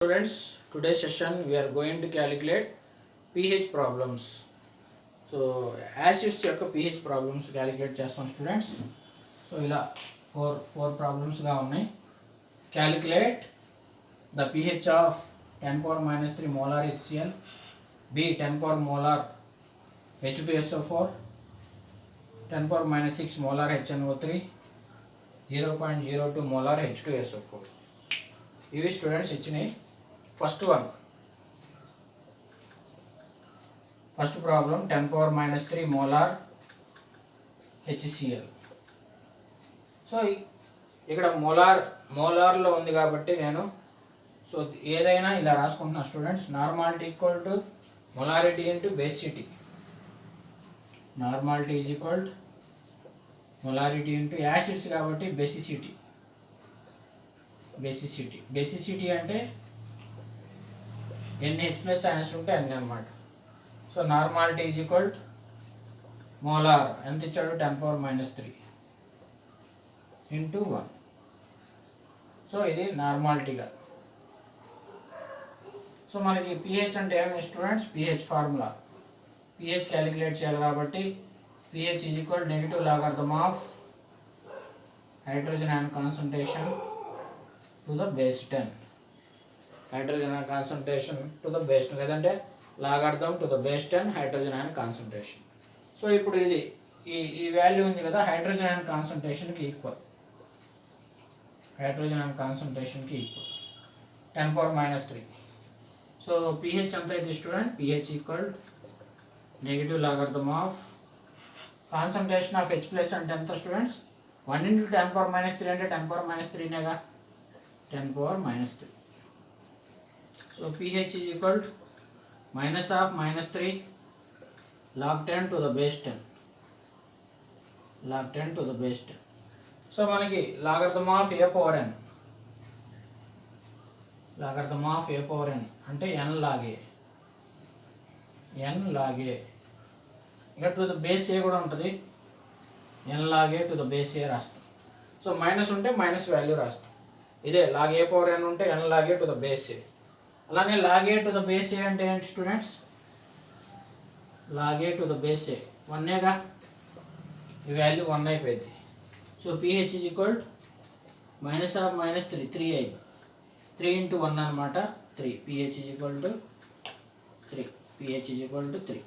Students, today's session we are going to calculate pH problems. So acids యొక్క pH problems calculate చేస్తాం students. So ఇలా four problems గా ఉన్నాయి. Calculate the pH of 10 power minus 3 molar HCl, B 10 power molar H2SO4, 10 power minus 6 molar HNO3, 0.02 molar H2SO4. ఇవి students ఇచ్చినాయి. First problem 10 power minus 3 molar HCl. So ఇక్కడ మోలార్లో ఉంది కాబట్టి నేను ఏదైనా ఇలా రాసుకుంటున్నా students. Normality equal to molarity into basicity. Normality is equal to molarity into acids కాబట్టి బేసిసిటీ అంటే NH ప్లస్ ఆన్స్ ఉంటే అన్ని అనమాట. So normality is equal molar ఎంత ఇచ్చాడు 10 power minus 3 ఇంటూ 1. సో ఇది నార్మాలిటీగా. సో మనకి pH అంటే ఏమి students, pH formula. pH calculate చేయాలి కాబట్టి pH is equal negative logarithm of hydrogen ion concentration to the base 10. Hydrogen ion concentration to the base 10 లేదంటే logarithm to the base 10 hydrogen ion concentration. So ఇప్పుడు ఇది ఈ value ఉంది కదా hydrogen ion కాన్సంట్రేషన్కి equal. 10 power minus 3. So pH ఎంత అయితే student, pH equal negative logarithm of concentration of H plus అంటే ఎంత స్టూడెంట్స్, 1 into 10 power minus 3 అంటే 10 power minus 3నేగా, 10 power minus 3. So pH is equal to minus of minus 3 log 10 to the base 10. So మనకి logarithm of A power n. Logarithm of A power n అంటే n log A. ఇంకా to the base A కూడా ఉంటుంది, n log A to the base A రాస్తాం. So minus ఉంటే minus value రాస్తాం. ఇదే log A power n ఉంటే n log A to the base A. అలానే log A to the base A అంటే ఏంటి students, log A to the base A 1ఏగా, ఈ వాల్యూ 1 అయిపోయింది. So pH is equal minus of minus 3 అయింది, 3 into 1 అనమాట 3. pH is equal to 3.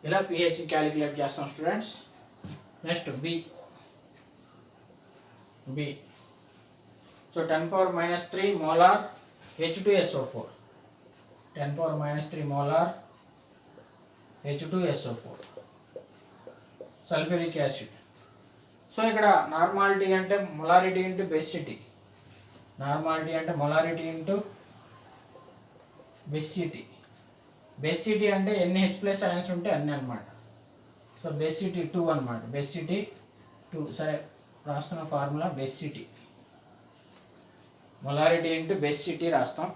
ఇలా pH calculate చేస్తాం students. Next B. So 10 power minus 3 molar H2SO4. 10 power minus 3 molar H2SO4 sulphuric acid. So ఇక్కడ normality అంటే molarity into basicity. Basicity అంటే NH plus ions ఉంటే అన్నీ అనమాట. సో బేసిటీ 2 అనమాట. Basicity 2. సరే రాస్తున్న formula basicity, molarity into basicity రాస్తాం.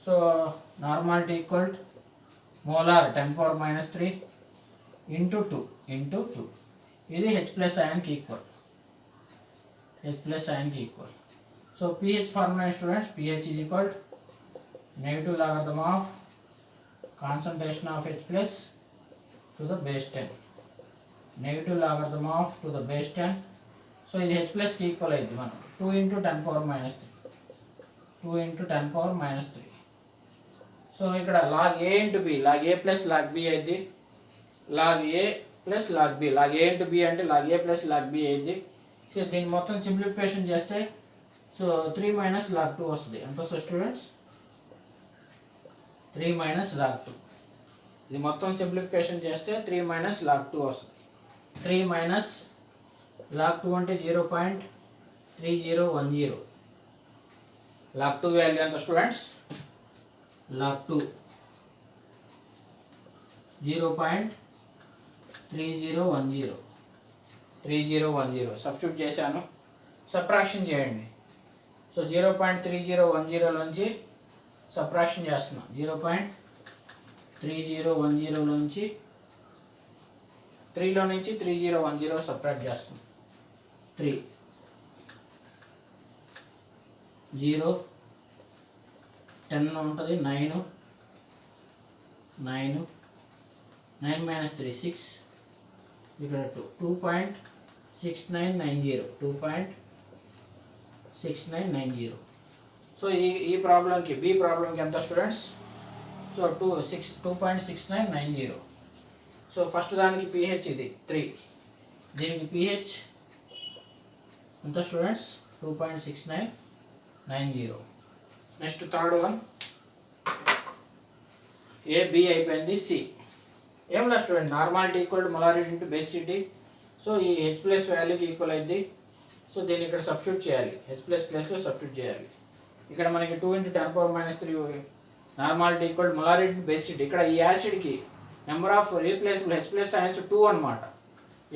So normality equal molar 10 power minus 3 into 2. ఇది H ప్లస్ అయాన్కి equal. So pH formula students, pH is equal negative logarithm of concentration of H plus to the base 10. Negative logarithm of to the base 10. So ఇది H ప్లస్కి equal అయింది మనం 2 into 10 power minus 3. So ఇక్కడ log A into B, log A plus log B అయింది. log A plus log B, log A into B అంటే log A plus log B అయింది. So దీన్ని మొత్తం సింప్లిఫికేషన్ చేస్తే సో 3 minus log 2 వస్తుంది. ఎంత వస్తుంది స్టూడెంట్స్, 3 minus log 2. ఇది మొత్తం సింప్లిఫికేషన్ చేస్తే 3 minus log 2 వస్తుంది. 3 minus log 2 అంటే 0.3010. log 2 వాల్యూ ఎంత స్టూడెంట్స్, log 2 0.3010. సబ్స్టిట్యూట్ చేశాను, సబ్ట్రాక్షన్ చేయండి. సో 0.3010 నుంచి సబ్ట్రాక్షన్ చేస్తున్నాం. 0.3010 నుంచి 3లో నుంచి 3010 సబ్ట్రాక్ట్ చేస్తున్నాం. 3 0 10 ఉంటుంది, 9 9 9 మైనస్ 3 6, ఇక్కడ 2.6990 2.6990. సో ఈ ప్రాబ్లంకి బి ప్రాబ్లంకి ఎంత స్టూడెంట్స్? సో 2.6990. సో ఫస్ట్ దానికి pH ఇది 3, దీనికి pH ఎంత students? 2.6990. Next third one A B అయిపోయింది. సి ఏం లేదు student, normality equal to molarity into basicity. So ఈ హెచ్ ప్లస్ వాల్యూకి ఈక్వల్ అయింది. సో దీన్ని ఇక్కడ సబ్స్టిట్యూట్ చేయాలి, హెచ్ ప్లస్లో సబ్స్టిట్యూట్ చేయాలి. ఇక్కడ మనకి 2 × 10⁻³ normality equal to molarity into basicity. ఇక్కడ ఈ యాసిడ్కి number of replaceable H plus ions 2 అనమాట.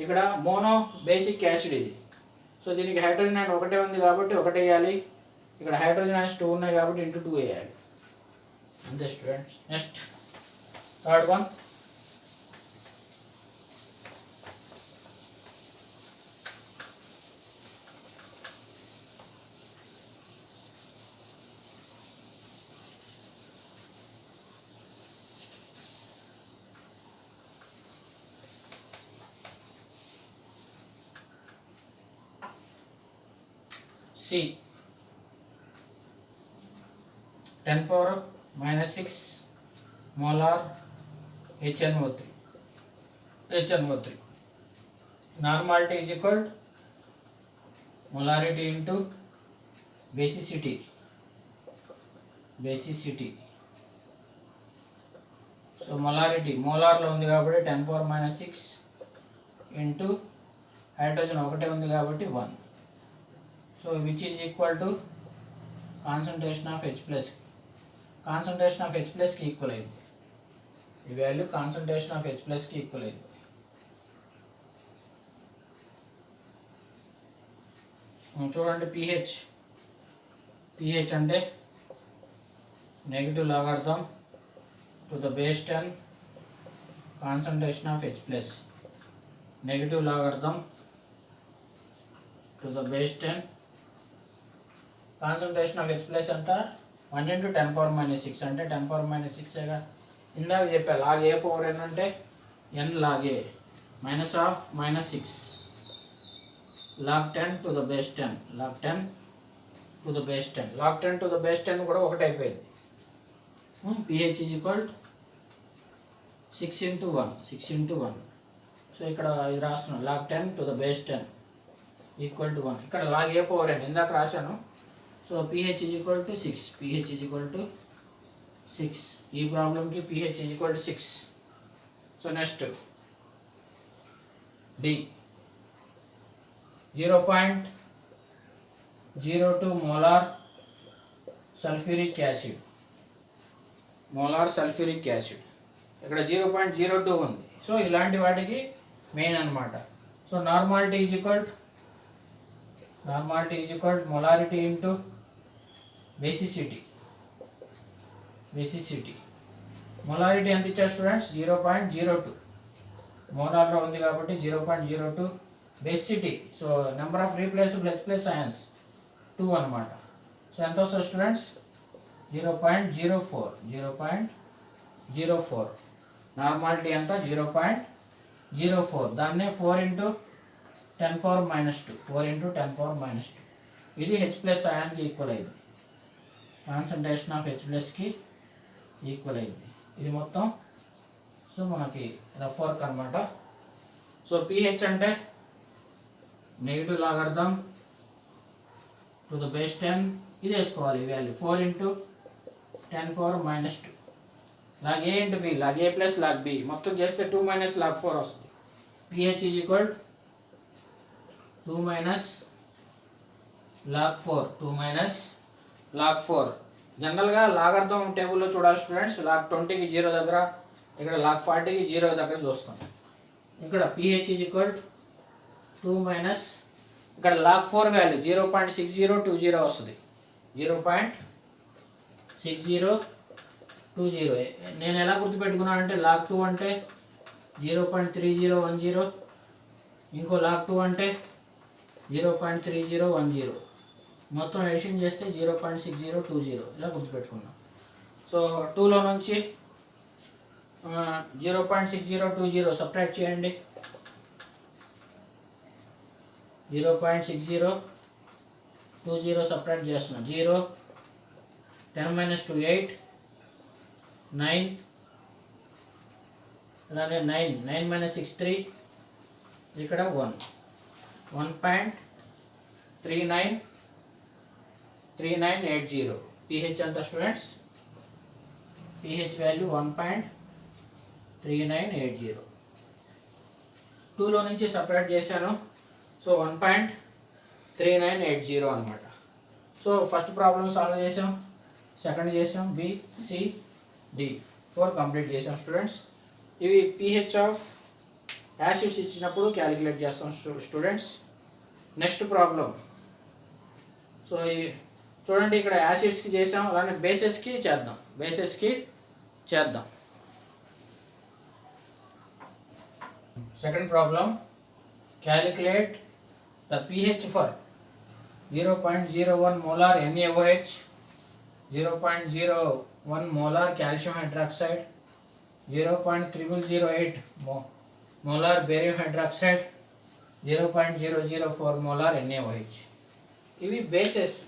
ఇక్కడ మోనో బేసిక్ యాసిడ్ ఇది. సో దీనికి హైడ్రోజన్ అయాన్ ఒకటే ఉంది కాబట్టి ఒకటే వేయాలి. ఇక్కడ హైడ్రోజన్ అయాన్స్ 2 ఉన్నాయి కాబట్టి ఇంటూ 2 వేయాలి. అంతే students. Next third one C 10⁻⁻6 molar HNO3. Normality is equal to molarity into basicity. So molarity molar లో ఉంది కాబట్టి 10⁻6 ఇంటూ హైడ్రోజన్ ఒకటే ఉంది కాబట్టి 1. So which is equal to concentration of H+. Concentration of H+కి ఈక్వల్ అయింది. ఈ వాల్యూ కాన్సన్ట్రేషన్ ఆఫ్ H+కి ఈక్వల్ అయింది. చూడండి pH అంటే negative logarithm to the base 10 concentration of H+, negative logarithm to the base 10 concentration of H+ అంట 1 × 10⁻6 అంటే 10⁻6గా ఇందాక చెప్పా. లాగ్ ఏ పవర్ n అంటే n log A -6 log 10 to the base 10 log 10 to the base 10 log 10 to the base 10 కూడా ఒకటి అయిపోయింది. pH is equal to 6 × 1. So ఇక్కడ ఇది రాస్తున్నాను log 10 to the base 10 equal to 1. ఇక్కడ log ఏ power n ఇందాక రాశాను. So pH is equal to 6. ఈ ప్రాబ్లంకి pH is equal to 6. So next D 0.02 molar sulfuric acid. ఇక్కడ 0.02 ఉంది. సో ఇలాంటి వాటికి మెయిన్ అనమాట. So normality is equal molarity into basicity. Molarity ఎంత ఇచ్చారు స్టూడెంట్స్? 0.02. మోలార్లో ఉంది కాబట్టి 0.02. Basicity so number of replaceable H+ ions 2 అనమాట. సో ఎంత వస్తుంది స్టూడెంట్స్? 0.04. నార్మాలిటీ ఎంత? 0.04. దాన్నే 4 × 10⁻². ఇది H+ అయాన్కి ఈక్వల్ అయింది. కాన్సన్ట్రేషన్ ఆఫ్ H+కి ఈక్వల్ అయింది. ఇది మొత్తం సో మనకి రఫ్ వర్క్ అనమాట. సో pH అంటే negative logarithm to the base 10 ఇది వేసుకోవాలి. ఈ వాల్యూ 4 × 10⁻². లాగ్ ఏ ఇంటూ బి, లాగ్ ఏ ప్లస్ లాగ్ బి మొత్తం చేస్తే 2 - log 4 వస్తుంది. pH is equal 2 - log 4. log 4 జనరల్గా లాగార్థం టేబుల్లో చూడాలి స్టూడెంట్స్. log 20కి 0 దగ్గర, ఇక్కడ log 40కి 0 దగ్గర చూస్తాం. ఇక్కడ pH ఈజ్ ఈక్వల్ 2 - ఇక్కడ log 4 వాల్యూ 0.6020 వస్తుంది. 0.6020. నేను ఎలా గుర్తుపెట్టుకున్నాను అంటే log 2 అంటే 0.3010, ఇంకో log 2 అంటే 0.3010. మొత్తం ఎడిషన్ చేస్తే 0.6020 ఇలా గుర్తుపెట్టుకున్నాం. సో 2లో నుంచి 0.6020 సబ్ట్రాక్ట్ చేయండి. 0.6020 సబ్ట్రాక్ట్ చేస్తున్నాం. 0 10 - 2 8 9 అలానే 9 - 6 3 ఇక్కడ 1 1.3980 pH ఎంత స్టూడెంట్స్? pH value 1.3980. 2లో నుంచి సపరేట్ చేశాను. సో 1.3980 అనమాట. సో ఫస్ట్ ప్రాబ్లమ్ సాల్వ్ చేసాం, సెకండ్ చేసాం, బి సి డి 4 కంప్లీట్ చేసాం స్టూడెంట్స్. ఇవి pH ఆఫ్ యాసిడ్స్ ఇచ్చినప్పుడు క్యాలిక్యులేట్ చేస్తాం స్టూడెంట్స్. Next problem. సో చూడండి, ఇక్కడ యాసిడ్స్కి చేసాం, అలానే బేసెస్కి చేద్దాం. Second problem, calculate the pH for 0.01 molar NaOH, 0.01 molar calcium hydroxide, 0.0008 molar barium hydroxide, 0.004 molar NaOH. ఇవి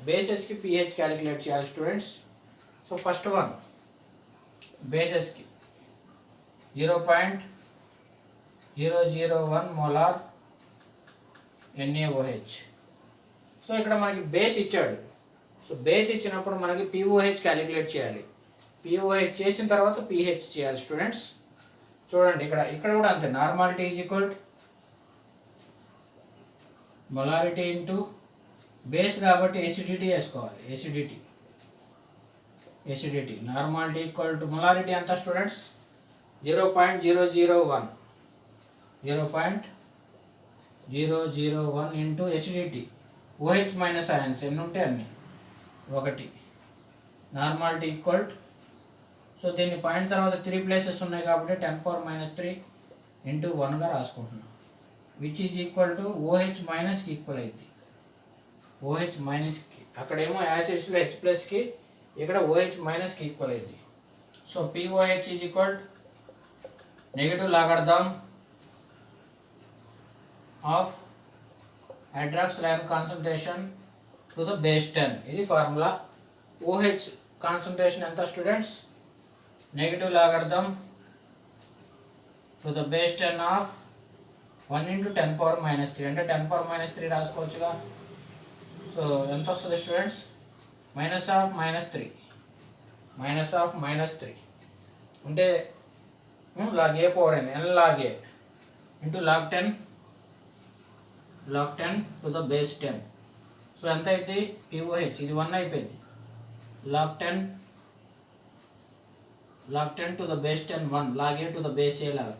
బేసెస్కి pH క్యాలిక్యులేట్ చేయాలి స్టూడెంట్స్. సో ఫస్ట్ వన్ బేసెస్కి 0.001 molar NaOH. సో ఇక్కడ మనకి బేస్ ఇచ్చాడు. సో బేస్ ఇచ్చినప్పుడు మనకి pOH క్యాలిక్యులేట్ చేయాలి. pOH చేసిన తర్వాత pH చేయాలి స్టూడెంట్స్. చూడండి, ఇక్కడ కూడా అంతే. Normality is equal molarity into base కాబట్టి ఎసిడిటీ వేసుకోవాలి. Acidity normality equal to molarity ఎంత students? 0.001 into acidity. OH minus ions ఎన్ని ఉంటే అన్ని 1. Normality equal. సో దీన్ని పాయింట్ తర్వాత 3 ప్లేసెస్ ఉన్నాయి కాబట్టి 10⁻³ ఇంటూ 1గా రాసుకుంటున్నాం. Which is equal to OH మైనస్కి ఈక్వల్ అయింది. OH మైనస్కి, అక్కడేమో యాసిడ్స్లో H+కి, ఇక్కడ OH మైనస్కి ఈక్వల్ అయింది. So pOH is equal negative logarithm of hydroxyl iron concentration to the base 10. ఇది ఫార్ములా. OH కాన్సన్ట్రేషన్ ఎంత students? Negative logarithm to the base 10 of 1 × 10⁻³ అంటే 10⁻³ రాసుకోవచ్చుగా. సో ఎంత వస్తుంది స్టూడెంట్స్? -3 అంటే log a power n log a into log 10 to the base 10. So ఎంత అయితే pOH ఇది 1 అయిపోయింది. log 10 to the base 10 1, log a to the base a లాగా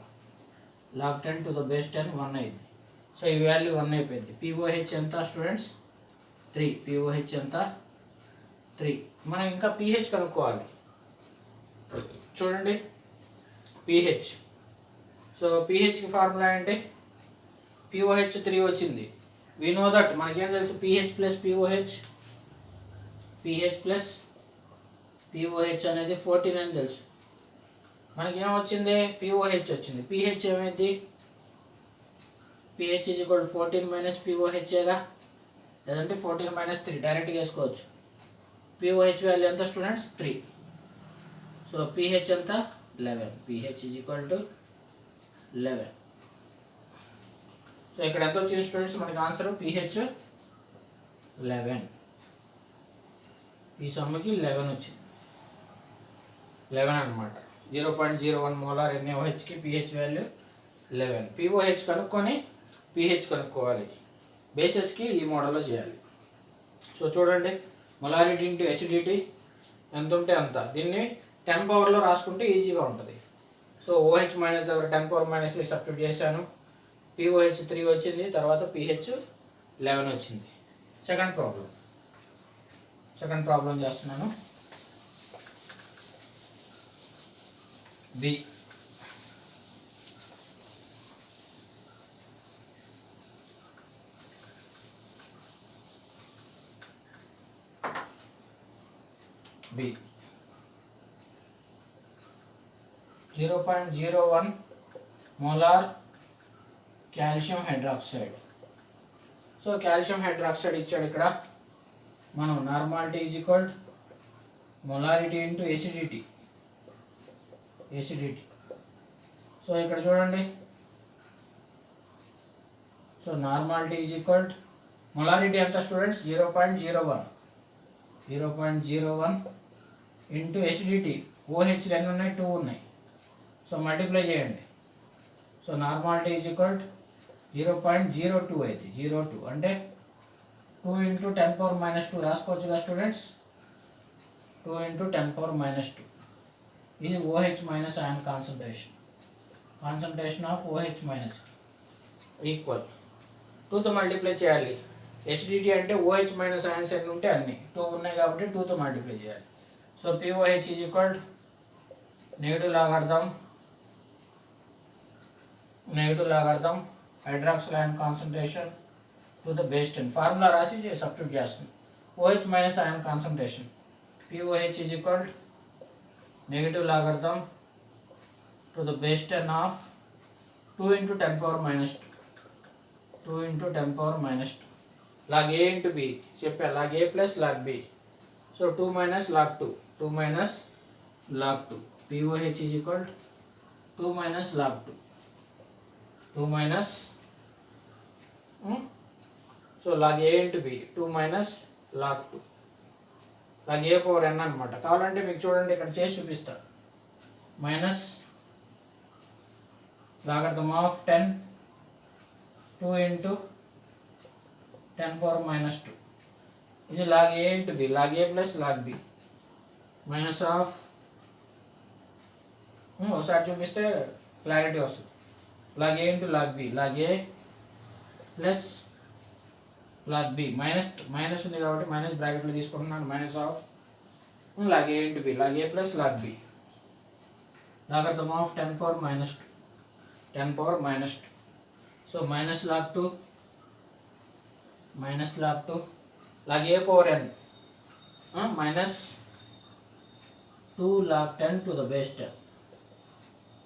log 10 to the base 10 1 అయింది. సో ఈ వాల్యూ 1 అయిపోయింది. pOH ఎంత స్టూడెంట్స్? 3. pOH ఎంత? 3. మనం ఇంకా pH కనుక్కోవాలి. చూడండి pH. సో pHకి ఫార్ములా ఏంటి? pOH 3 వచ్చింది. వి నో దట్, మనకేం తెలుసు? pH ప్లస్ pOH అనేది 14 అని తెలుసు. మనకేం వచ్చింది? pOH వచ్చింది. pH ఏమైంది? pH ఈజ్ ఈక్వల్ 14 - pOHగా, లేదంటే 14 - 3 డైరెక్ట్గా వేసుకోవచ్చు. pOH వాల్యూ ఎంత స్టూడెంట్స్? 3. సో pH ఎంత? 11. pH is equal to 11. So ఇక్కడ ఎంత వచ్చింది స్టూడెంట్స్ మనకి ఆన్సర్? pH 11. ఈ సమ్మకి 11 వచ్చింది. 11 అనమాట. 0.01 molar NaOHకి pH వాల్యూ 11. pOH కనుక్కొని pH కనుక్కోవాలి. బేసెస్కి ఈ మోడల్లో చేయాలి. సో చూడండి, మొలారిటీ ఇంటూ ఎసిడిటీ ఎంత ఉంటే అంత. దీన్ని 10 పవర్లో రాసుకుంటే ఈజీగా ఉంటుంది. సో OH మైనస్ దగ్గర 10⁻³ సబ్స్టిట్యూట్ చేశాను. pOH 3 వచ్చింది, తర్వాత pH 11 వచ్చింది. సెకండ్ ప్రాబ్లం చేస్తున్నాను. B. 0.01 molar calcium hydroxide. So calcium hydroxide ఇచ్చాడు ఇక్కడ. మనం normality is equal molarity into acidity. So ఇక్కడ చూడండి, so normality is equal molarity ఎంత స్టూడెంట్స్ 0.01 ఇంటూ ఎసిడిటీ. ఓహెచ్ ఎన్ని ఉన్నాయి, 2 ఉన్నాయి. సో మల్టిప్లై చేయండి. సో నార్మాలిటీ ఈజ్ ఈక్వల్ 0.02 అయితే 02 అంటే 2 ఇంటూ 10⁻² రాసుకోవచ్చుగా స్టూడెంట్స్. 2 ఇంటూ 10⁻². ఇది OH minus ion concentration of OH minus equal 2తో మల్టిప్లై చేయాలి. ఎసిడిటీ అంటే OH మైనస్ అయాన్స్ ఎన్ని ఉంటే అన్ని 2 ఉన్నాయి కాబట్టి 2తో మల్టిప్లై చేయాలి. So POH is equal negative logarithm hydroxyl ion concentration to the base 10. Formula రాసి సబ్స్టిట్యూట్ చేస్తుంది. OH minus ion concentration POH is equal negative logarithm to the base 10 of 2 into 10⁻². 2 into 10⁻². log A into B చెప్పా, log A plus log B. So 2 minus log 2. POH is equal 2 minus log 2. 2 minus so log A into B 2 minus log 2. log A power n అనమాట. కావాలంటే మీకు చూడండి ఇక్కడ చేసి చూపిస్తా. Minus logarithm of 10 2 into 10⁻². ఇది log A into B, log A plus log B minus of ఒకసారి చూపిస్తే క్లారిటీ వస్తుంది. log A into log B, log A plus log B minus ఉంది కాబట్టి మైనస్ బ్రాకెట్లో తీసుకుంటున్నాను. Minus of log A into B, log A plus log B logarithm of 10⁻². So minus log 2 log A power n minus 2 log 10 to the base 10.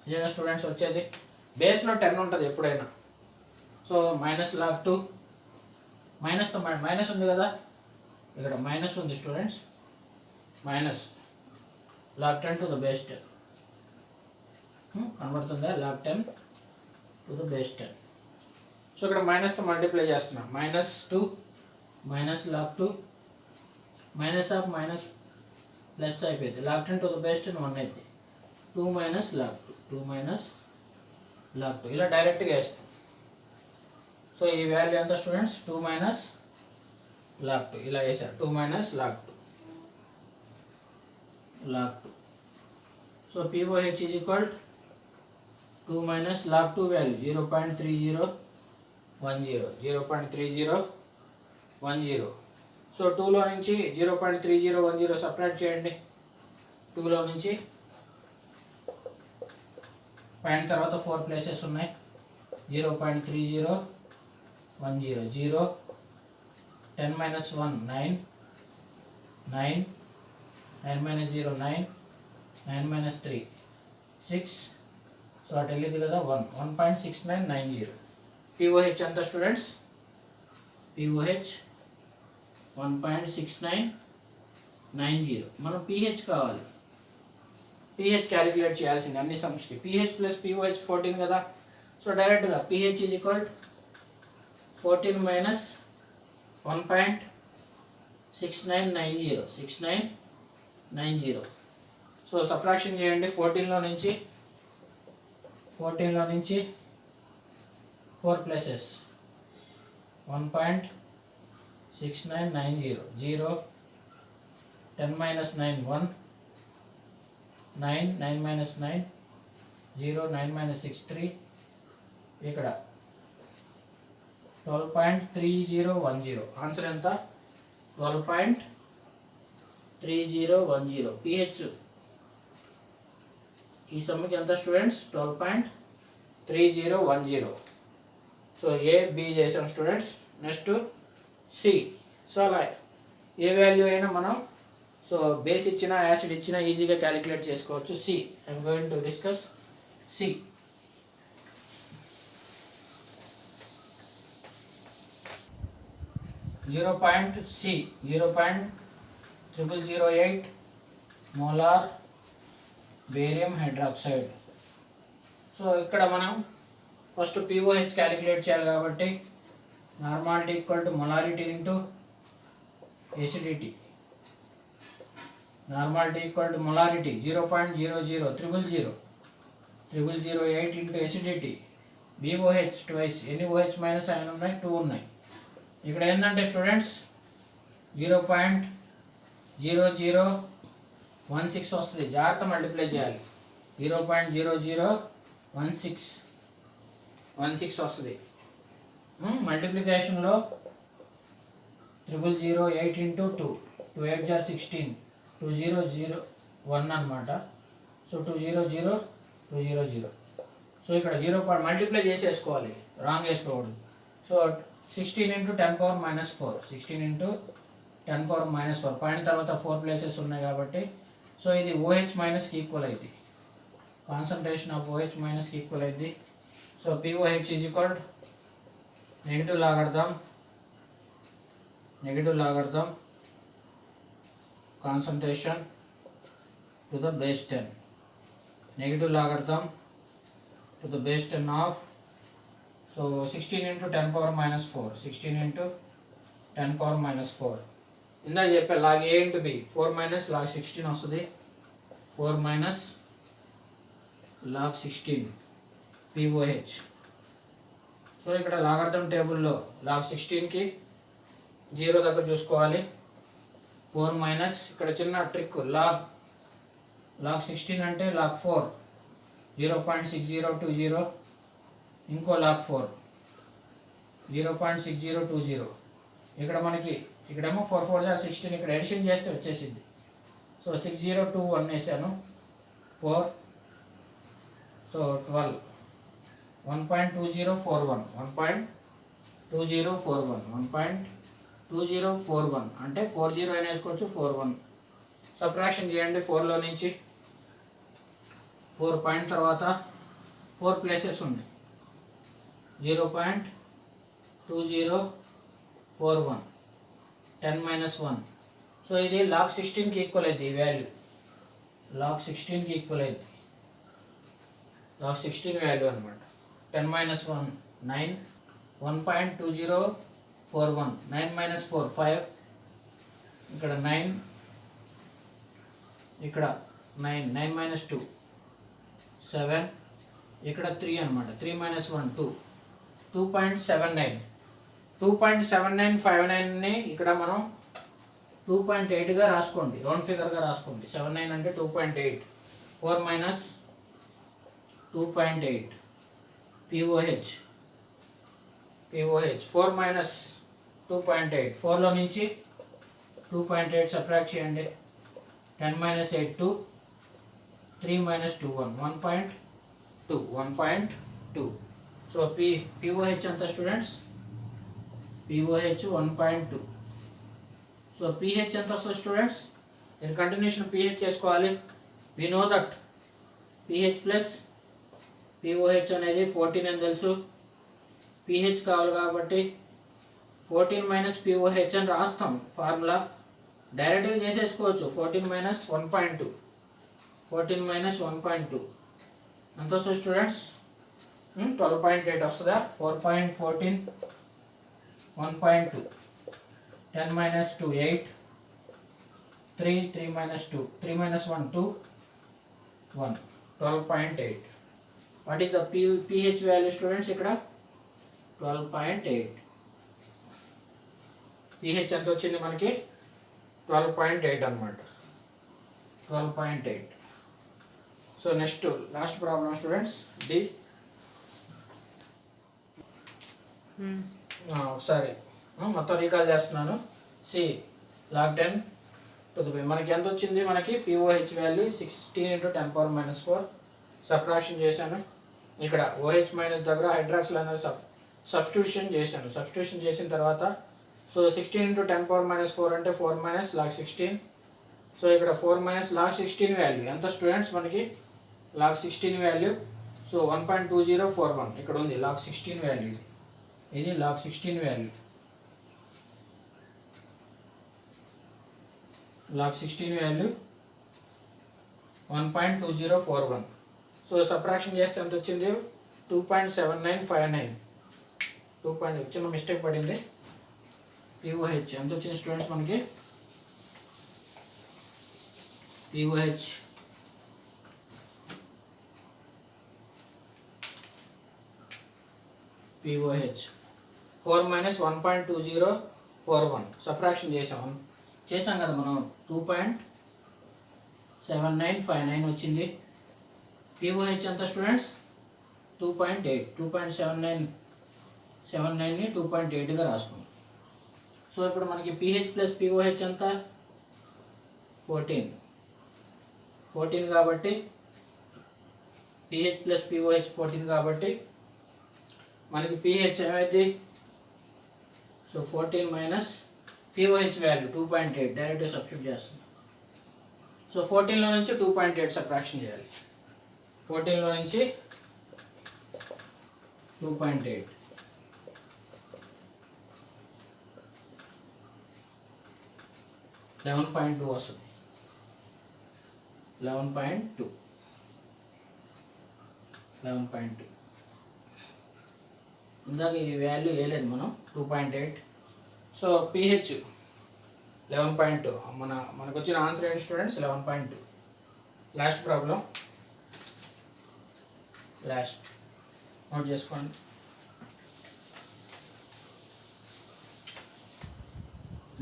ఇదేనా students వచ్చేది? బేస్లో 10 ఉంటుంది ఎప్పుడైనా. So minus log 2 minus ఉంది కదా, ఇక్కడ మైనస్ ఉంది students. Minus log 10 to the base 10 కనబడుతుందా? log 10 to the base 10. So ఇక్కడ మైనస్తో మల్టిప్లై చేస్తున్నాం. -2 minus log 2 minus of minus plus అయిపోయింది. log 10 టు ద బేస్ 10 1 అయితే 2 మైనస్ log 2 ఇలా డైరెక్ట్గా వేస్తాం. సో ఈ వాల్యూ ఎంత స్టూడెంట్స్? 2 మైనస్ log 2 ఇలా వేసారు. 2 minus log 2. So POH is equal 2 minus log 2 value 0.3010. So 2లో నుంచి 0.3010 సపరేట్ చేయండి. 2లో నుంచి పైన తర్వాత 4 ప్లేసెస్ ఉన్నాయి. 0.3010 0 10 minus 1 9 9 9 minus 0 9 9 minus 3 6. సో అటు వెళ్ళింది కదా 1.6990. POH ఎంత స్టూడెంట్స్? POH 1.6990. మనం pH కావాలి. pH క్యాలిక్యులేట్ చేయాల్సింది అన్ని సమ్స్కి. pH ప్లస్ POH 14 కదా. సో డైరెక్ట్గా pH is equal 14 minus 1.6990. So subtraction చేయండి. 14లో నుంచి 4 ప్లేసెస్ 1.6990 0 10 minus 9 1 9 9 minus 9 0 9 minus 6 3. ఇక్కడ 12.3010. ఆన్సర్ ఎంత? 12.3010. pH ఈ సమ్కి ఎంత స్టూడెంట్స్? 12.3010. సో ఏ బి చేసాం స్టూడెంట్స్. Next C. సో అలా ఏ వాల్యూ అయినా మనం సో బేస్ ఇచ్చినా యాసిడ్ ఇచ్చినా ఈజీగా క్యాలిక్యులేట్ చేసుకోవచ్చు. C I'm going to discuss C. 0.008 molar barium hydroxide. So ఇక్కడ మనం ఫస్ట్ pOH క్యాలిక్యులేట్ చేయాలి కాబట్టి normality equal to molarity into acidity. Normality equal to molarity 0.00008 into acidity. BOH twice. ఎన్ని OH minus ion ఉన్నాయి? 2 ఉన్నాయి. ఇక్కడ ఏంటంటే స్టూడెంట్స్ 0.0016 వస్తుంది. జాగ్రత్త మల్టిప్లై చేయాలి. 0.0016 వస్తుంది. మల్టిప్లికేషన్లో 0.008 ఇంటూ 2 8 jar 16 2001 అనమాట. సో 200. సో ఇక్కడ 0 మల్టిప్లై చేసేసుకోవాలి, రాంగ్ వేసుకోకూడదు. So 16 into 10 power minus 4. 16 into 10 power minus 4. Point తర్వాత 4 ప్లేసెస్ ఉన్నాయి కాబట్టి సో ఇది OH మైనస్కి ఈక్వల్ అయింది. కాన్సన్ట్రేషన్ ఆఫ్ OH మైనస్కి ఈక్వల్ అయింది. So POH is equal negative logarithm concentration to the base 10. Negative logarithm to the base 10 of. So 16 into 10 power minus 4. 16 into 10 power minus 4. ఇందాక చెప్పా log A into B. 4 minus log 16 వస్తుంది. 4 minus log 16 POH. So ఇక్కడ logarithm టేబుల్లో log 16కి 0 దగ్గర చూసుకోవాలి. 4 minus ఇక్కడ చిన్న trick, log 16 అంటే లాగ్ 4 0.6020. ఇంకో లాగ్ 4 0.6020. ఇక్కడ మనకి ఇక్కడేమో 4 4 jar 16. ఇక్కడ ఎడిషన్ చేస్తే వచ్చేసింది. సో 6021 వేసాను. 4 సో 12 1.2041 1.2041 అంటే 40 అని వేసుకోవచ్చు. 41 సబ్ట్రాక్షన్ చేయండి. 4లో నుంచి 4 పాయింట్ తర్వాత 4 ప్లేసెస్ ఉన్నాయి. 0.2041 10 minus 1. సో ఇది లాగ్ 16కి ఈక్వల్ అయింది. ఈ వాల్యూ లాగ్ 16కి ఈక్వల్ అయింది. లాగ్ 16 వాల్యూ అనమాట. 10 minus 1 9. 1.2041. 9 minus 4 5. ఇక్కడ 9, ఇక్కడ 9 minus 2 7. ఇక్కడ 3 అనమాట. 3 minus 1 2. 2.79. 2.7959ని ఇక్కడ మనం 2.8గా రాసుకోండి. రౌండ్ ఫిగర్గా రాసుకోండి. 79 అంటే 2.8. 4 మైనస్ 2.8 POH. 4 మైనస్ 2.8. 4లో నుంచి 2.8 సబ్ట్రాక్ట్ చేయండి. 10 minus 8 2. 3 minus 2 1. 1.2. సో POH ఎంత స్టూడెంట్స్? POH 1.2. సో pH ఎంత వస్తుంది స్టూడెంట్స్? దీని కంటిన్యూషన్ pH చేసుకోవాలి. We know that pH plus POH అనేది 14 అని తెలుసు. pH కావాలి కాబట్టి 14 మైనస్ POH అని రాస్తాం ఫార్ములా. డైరెక్ట్గా చేసేసుకోవచ్చు. 14 మైనస్ 1.2. 14 మైనస్ 1.2 ఎంత వస్తుంది స్టూడెంట్స్? 12.8 వస్తుందా? 4.14 1.2. 10 minus 2 8. 3 minus 2. 3 minus 1 2. 1. 12.8. What is the pH value students ఇక్కడ? 12.8. pH ఎంత వచ్చింది మనకి? 12.8 అన్నమాట. 12.8. So next last problem students D. ఒకసారి మొత్తం రీకాల్ చేస్తున్నాను. సి లాగ్ 10 టు ది మనకి ఎంత వచ్చింది? మనకి POH value 16 into 10 power minus 4. Subtraction చేశాను. ఇక్కడ OH మైనస్ దగ్గర హైడ్రాక్సిల్ అనేది సబ్స్టిట్యూషన్ చేశాను. సబ్స్టిట్యూషన్ చేసిన తర్వాత సో 16 ఇంటూ 10 power minus 4 అంటే 4 మైనస్ లాగ్ 16. సో ఇక్కడ 4 మైనస్ లాగ్ 16 వాల్యూ ఎంత స్టూడెంట్స్? మనకి లాగ్ 16 వాల్యూ. సో 1.2041 ఇక్కడ ఉంది లాగ్ 16 వాల్యూ, ఇది log 16 value, log 16 value 1.2041. So subtraction చేస్తే ఎంత వచ్చింది? 2.7959. చిన్న మిస్టేక్ పడింది. పిఓహెచ్ ఎంత వచ్చింది స్టూడెంట్స్ మనకి? పిఓహెచ్ 4 - 1.2041 సబ్ట్రాక్షన్ చేసాం కదా మనం. 2.7959 వచ్చింది. పిఓహెచ్ ఎంత స్టూడెంట్స్? 2.8. 2.79ని 2.8గా రాసుకున్నాం. సో ఇప్పుడు మనకి పిహెచ్ ప్లస్ పిఓహెచ్ ఎంత? 14 కాబట్టి పిహెచ్ ప్లస్ పిఓహెచ్ 14 కాబట్టి మనకి పిహెచ్ ఏమైంది? సో 14 మైనస్ పిఓహెచ్ వాల్యూ 2.8 డైరెక్ట్గా సబ్స్టిట్యూట్ చేస్తుంది. సో 14లో నుంచి 2.8 సబ్ట్రాక్షన్ చేయాలి. 14లో నుంచి 2.8 11.2 వస్తుంది. 11.2 ఇందాక ఈ వాల్యూ వేయలేదు మనం 2.8. So pH 11.2. మనకు వచ్చిన ఆన్సర్ ఏంటి students? 11.2. Last problem, last note చేసుకోండి.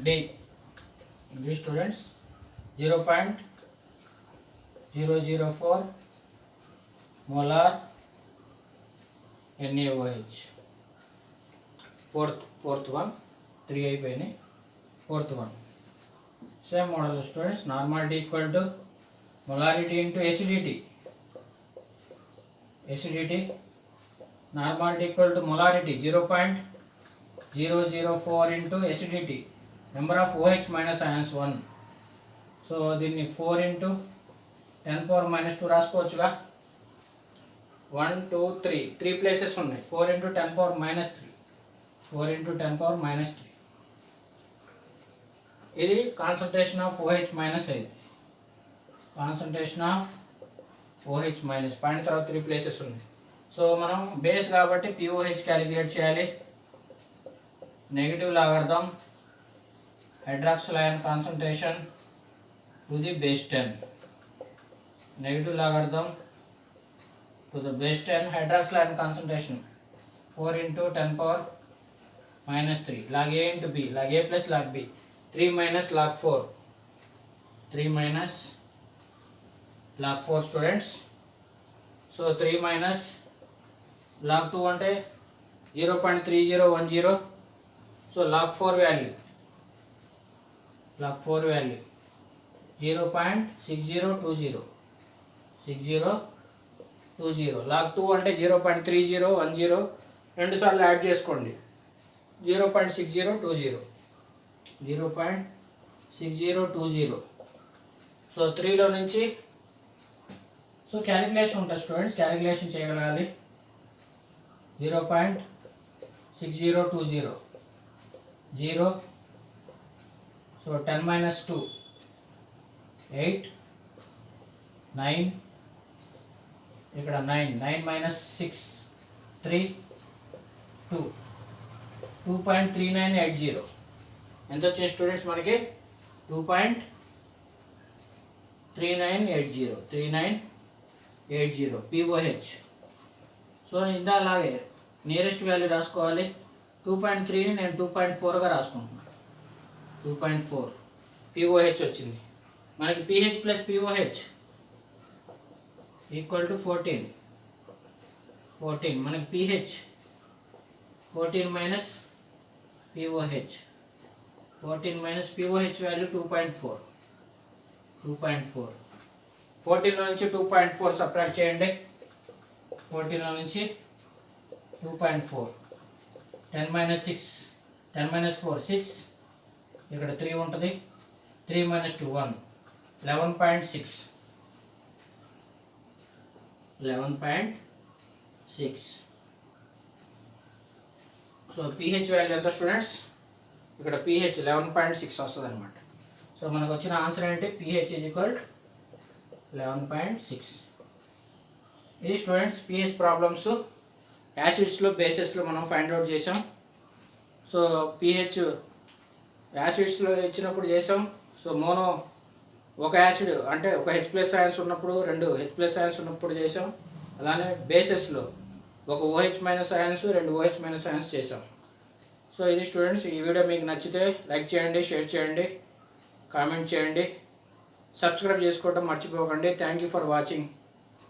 D students 0.004 molar NaOH. fourth one 3 అయిపోయినాయి. fourth one same model students. Normality equal to molarity into acidity. Normality equal to molarity 0.004 into acidity. Number of OH minus ions 1. So దీన్ని 4 into 10⁻² రాసుకోవచ్చుగా. 1 2 3 places ఉన్నాయి. 4 into 10⁻³ 4 into 10⁻³. ఇది concentration of OH minus. అయింది concentration of OH minus. Point తర్వాత 3 places ఉన్నాయి. So మనం base కాబట్టి POH calculate చేయాలి. Negative logarithm hydroxyl ion concentration to the base 10. Negative logarithm to the base 10 hydroxyl ion concentration 4 into 10⁻³ log A into B, log A plus log B, 3 minus log 4, 3 minus log 4 students. So 3 minus log 2 అంటే 0.3010. So log 4 value 0.6020. log 2 అంటే 0.3010. 2 సార్లు add చేసుకోండి. 0.6020. So 3లో నుంచి so calculation ఉంటుంది students. Calculation చేయగలగాలి. 0.6020 0. So 10 - 2 8 9. ఇక్కడ 9 - 6 3 2. 2.3980. ఎంత వచ్చింది స్టూడెంట్స్ మనకి? 2.3980 POH. సో ఇందాలాగే నియరెస్ట్ వాల్యూ రాసుకోవాలి. 2.3ని నేను 2.4గా రాసుకుంటున్నాను. 2.4 POH వచ్చింది మనకి. PH plus POH equal to 14. మనకి PH 14 minus POH. 14 minus POH value 2.4. 14లో నుంచి 2.4 సబ్ట్రాక్ట్ చేయండి. 14లో నుంచి 2.4. 10 - 6 10 - 4 6. ఇక్కడ 3 ఉంటుంది. 3 - 2 1. 11.6 6. సో pH వాల్యూ ఎంత స్టూడెంట్స్? ఇక్కడ pH 11.6 వస్తుంది అనమాట. సో మనకు వచ్చిన ఆన్సర్ ఏంటి? pH is equal 11.6. ఇది స్టూడెంట్స్ pH ప్రాబ్లమ్స్ యాసిడ్స్లో బేసెస్లో మనం ఫైండ్ అవుట్ చేసాం. సో pH యాసిడ్స్లో ఇచ్చినప్పుడు చేసాం. సో మోనో ఒక యాసిడ్ అంటే ఒక H+ అయాన్స్ ఉన్నప్పుడు, 2 H+ అయాన్స్ ఉన్నప్పుడు చేసాం. అలానే బేసెస్లో ఒక OH- అయాన్స్, 2 OH- అయాన్స్ చేసాం. సో ఇది స్టూడెంట్స్, ఈ వీడియో మీకు నచ్చితే లైక్ చేయండి, షేర్ చేయండి, కామెంట్ చేయండి, సబ్స్క్రైబ్ చేసుకోవడం మర్చిపోకండి. Thank you for watching.